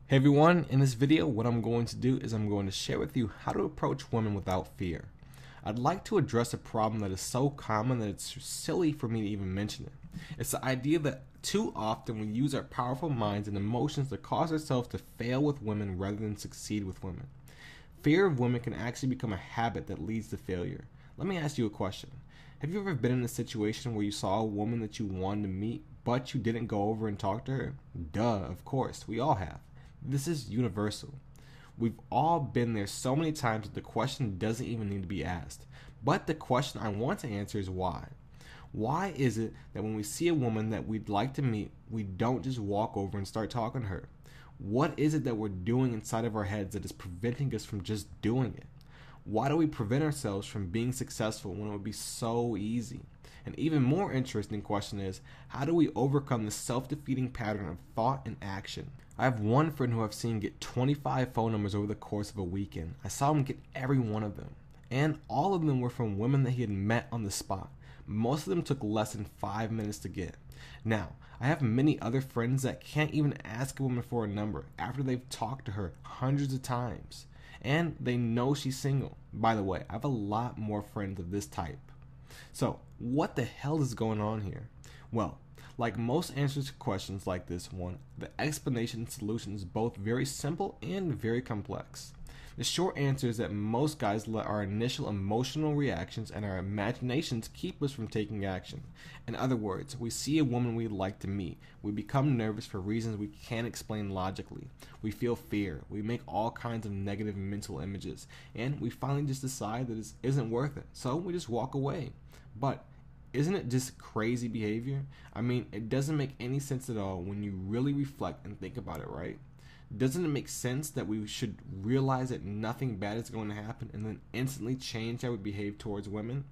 Hey everyone, in this video what I'm going to do is I'm going to share with you how to approach women without fear. I'd like to address a problem that is so common that it's silly for me to even mention it. It's the idea that too often we use our powerful minds and emotions to cause ourselves to fail with women rather than succeed with women. Fear of women can actually become a habit that leads to failure. Let me ask you a question. Have you ever been in a situation where you saw a woman that you wanted to meet, but you didn't go over and talk to her? Duh, of course, we all have. This is universal. We've all been there so many times that the question doesn't even need to be asked. But the question I want to answer is why? Why is it that when we see a woman that we'd like to meet, we don't just walk over and start talking to her? What is it that we're doing inside of our heads that is preventing us from just doing it? Why do we prevent ourselves from being successful when it would be so easy? An even more interesting question is, how do we overcome the self-defeating pattern of thought and action? I have one friend who I've seen get 25 phone numbers over the course of a weekend. I saw him get every one of them. And all of them were from women that he had met on the spot. Most of them took less than 5 minutes to get. Now, I have many other friends that can't even ask a woman for a number after they've talked to her hundreds of times. And they know she's single. By the way, I have a lot more friends of this type. So, what the hell is going on here? Well, like most answers to questions like this one, the explanation and solution is both very simple and very complex. The short answer is that most guys let our initial emotional reactions and our imaginations keep us from taking action. In other words, we see a woman we'd like to meet. We become nervous for reasons we can't explain logically. We feel fear. We make all kinds of negative mental images. And we finally just decide that it isn't worth it. So we just walk away. But isn't it just crazy behavior? I mean, it doesn't make any sense at all when you really reflect and think about it, right? Doesn't it make sense that we should realize that nothing bad is going to happen and then instantly change how we behave towards women?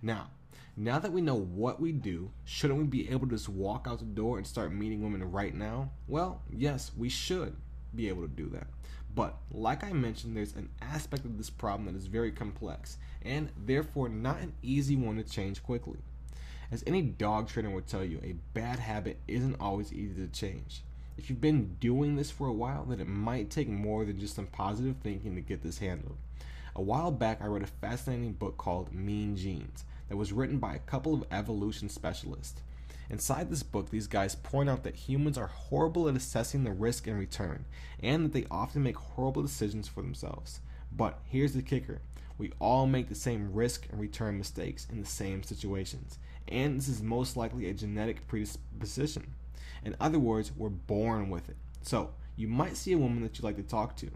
Now that we know what we do, shouldn't we be able to just walk out the door and start meeting women right now? Well, yes, we should be able to do that. But like I mentioned, there's an aspect of this problem that is very complex and therefore not an easy one to change quickly. As any dog trainer would tell you, a bad habit isn't always easy to change. If you've been doing this for a while, then it might take more than just some positive thinking to get this handled. A while back, I read a fascinating book called Mean Genes that was written by a couple of evolution specialists. Inside this book, these guys point out that humans are horrible at assessing the risk and return, and that they often make horrible decisions for themselves. But here's the kicker. We all make the same risk and return mistakes in the same situations, and this is most likely a genetic predisposition. In other words, we're born with it. So, you might see a woman that you like to talk to.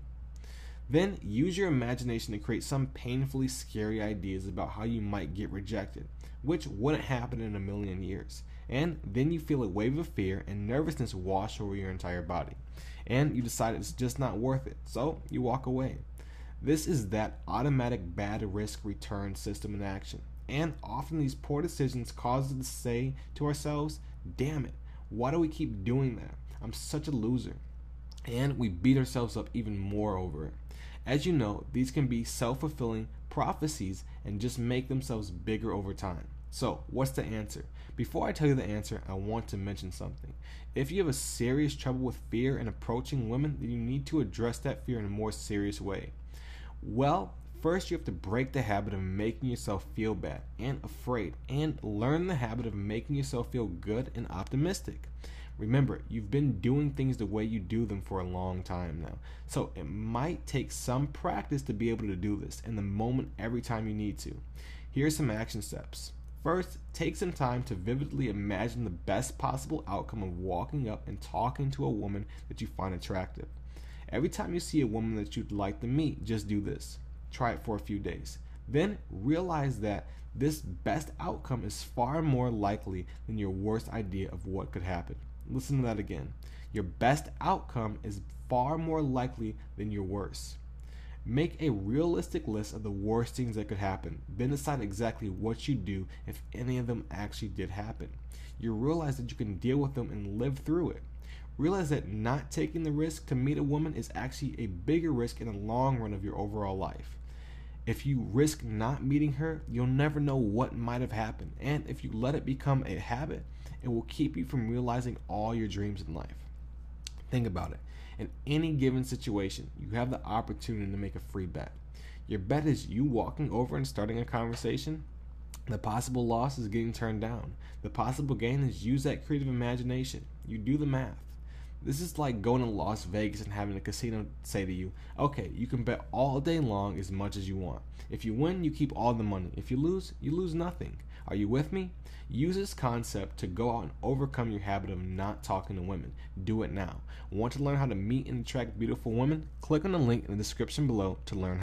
Then, use your imagination to create some painfully scary ideas about how you might get rejected, which wouldn't happen in a million years. And then you feel a wave of fear and nervousness wash over your entire body. And you decide it's just not worth it, so you walk away. This is that automatic bad risk return system in action. And often these poor decisions cause us to say to ourselves, damn it, why do we keep doing that? I'm such a loser. And we beat ourselves up even more over it. As you know, these can be self-fulfilling prophecies and just make themselves bigger over time. So, what's the answer? Before I tell you the answer, I want to mention something. If you have a serious trouble with fear in approaching women, then you need to address that fear in a more serious way. Well, first you have to break the habit of making yourself feel bad and afraid and learn the habit of making yourself feel good and optimistic. Remember, you've been doing things the way you do them for a long time now, so it might take some practice to be able to do this in the moment every time you need to. Here are some action steps. First, take some time to vividly imagine the best possible outcome of walking up and talking to a woman that you find attractive. Every time you see a woman that you'd like to meet, just do this. Try it for a few days. Then realize that this best outcome is far more likely than your worst idea of what could happen. Listen to that again. Your best outcome is far more likely than your worst. Make a realistic list of the worst things that could happen. Then decide exactly what you do if any of them actually did happen. You realize that you can deal with them and live through it. Realize that not taking the risk to meet a woman is actually a bigger risk in the long run of your overall life. If you risk not meeting her, you'll never know what might have happened. And if you let it become a habit, it will keep you from realizing all your dreams in life. Think about it. In any given situation, you have the opportunity to make a free bet. Your bet is you walking over and starting a conversation. The possible loss is getting turned down. The possible gain is use that creative imagination. You do the math. This is like going to Las Vegas and having a casino say to you, okay, you can bet all day long as much as you want. If you win, you keep all the money. If you lose nothing. Are you with me? Use this concept to go out and overcome your habit of not talking to women. Do it now. Want to learn how to meet and attract beautiful women? Click on the link in the description below to learn how.